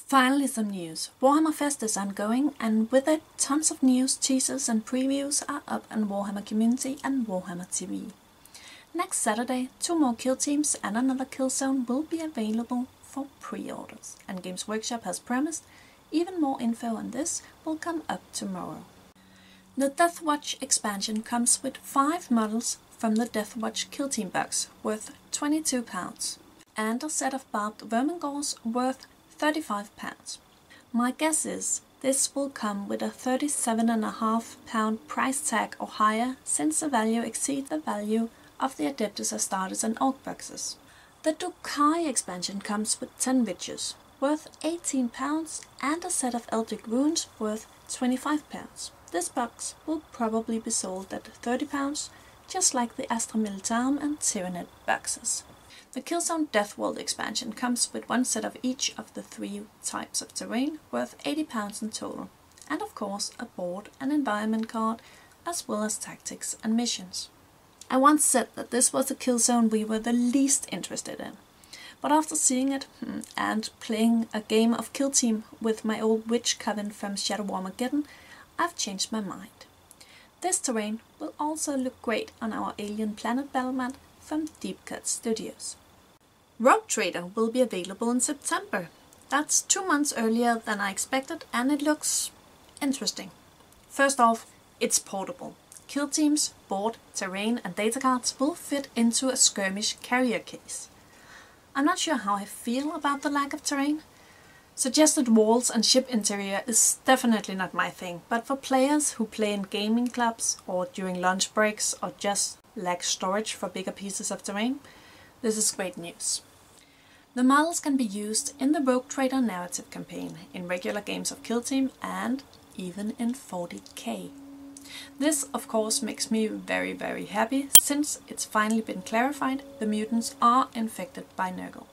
Finally some news. Warhammer Fest is ongoing, and with it tons of news, teasers and previews are up on Warhammer Community and Warhammer TV. Next Saturday, 2 more kill teams and another kill zone will be available for pre-orders, and Games Workshop has promised even more info on this will come up tomorrow. The Deathwatch expansion comes with 5 models from the Deathwatch kill team box worth £22 and a set of barbed vermingores worth £35. My guess is this will come with a £37.5 price tag or higher, since the value exceeds the value of the Adeptus Astartes and Orc boxes. The Drukhari expansion comes with 10 witches worth £18 and a set of Eldritch Runes worth £25. This box will probably be sold at £30, just like the Astra Militarum and Tyranid boxes. The Killzone Deathworld expansion comes with 1 set of each of the 3 types of terrain worth £80 in total, and of course a board and environment card, as well as tactics and missions. I once said that this was the Killzone we were the least interested in, but after seeing it and playing a game of Kill Team with my old witch coven from Shadow Armageddon, I've changed my mind. This terrain will also look great on our Alien Planet battlement from Deep Cut Studios. Rogue Trader will be available in September. That's 2 months earlier than I expected, and it looks interesting. First off, it's portable. Kill teams, board, terrain and data cards will fit into a skirmish carrier case. I'm not sure how I feel about the lack of terrain. Suggested walls and ship interior is definitely not my thing, but for players who play in gaming clubs or during lunch breaks or just lack storage for bigger pieces of terrain, this is great news. The models can be used in the Rogue Trader narrative campaign, in regular games of Kill Team and even in 40k. This of course makes me very happy, since it's finally been clarified the mutants are infected by Nurgle.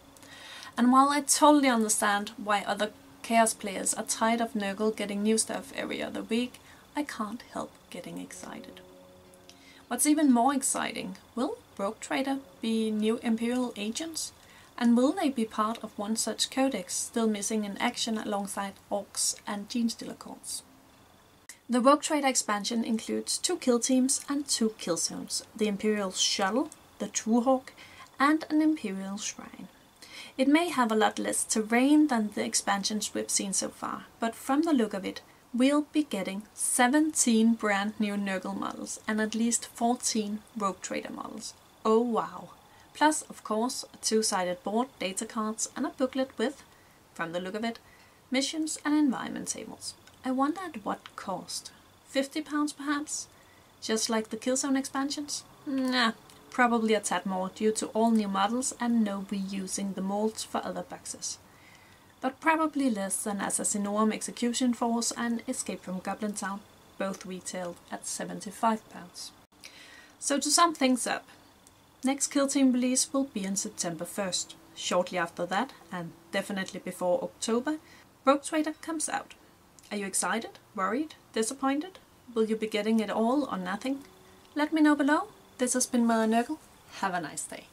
And while I totally understand why other Chaos players are tired of Nurgle getting new stuff every other week, I can't help getting excited. What's even more exciting, will Rogue Trader be new Imperial agents? And will they be part of one such codex still missing in action alongside Orcs and Genestealer Corps? The Rogue Trader expansion includes 2 kill teams and 2 kill zones, the Imperial Shuttle, the True Hawk, and an Imperial Shrine. It may have a lot less terrain than the expansions we've seen so far, but from the look of it, we'll be getting 17 brand new Nurgle models and at least 14 Rogue Trader models. Oh wow! Plus, of course, a 2-sided board, data cards and a booklet with, from the look of it, missions and environment tables. I wonder at what cost? £50 perhaps? Just like the Killzone expansions? Nah, probably a tad more due to all new models and no reusing the molds for other boxes. But probably less than Assassinorum Execution Force and Escape from Goblin Town, both retailed at £75. So to sum things up, next Kill Team release will be on September 1st. Shortly after that, and definitely before October, Rogue Trader comes out. Are you excited, worried, disappointed? Will you be getting it all or nothing? Let me know below. This has been Mother Nurgle. Have a nice day.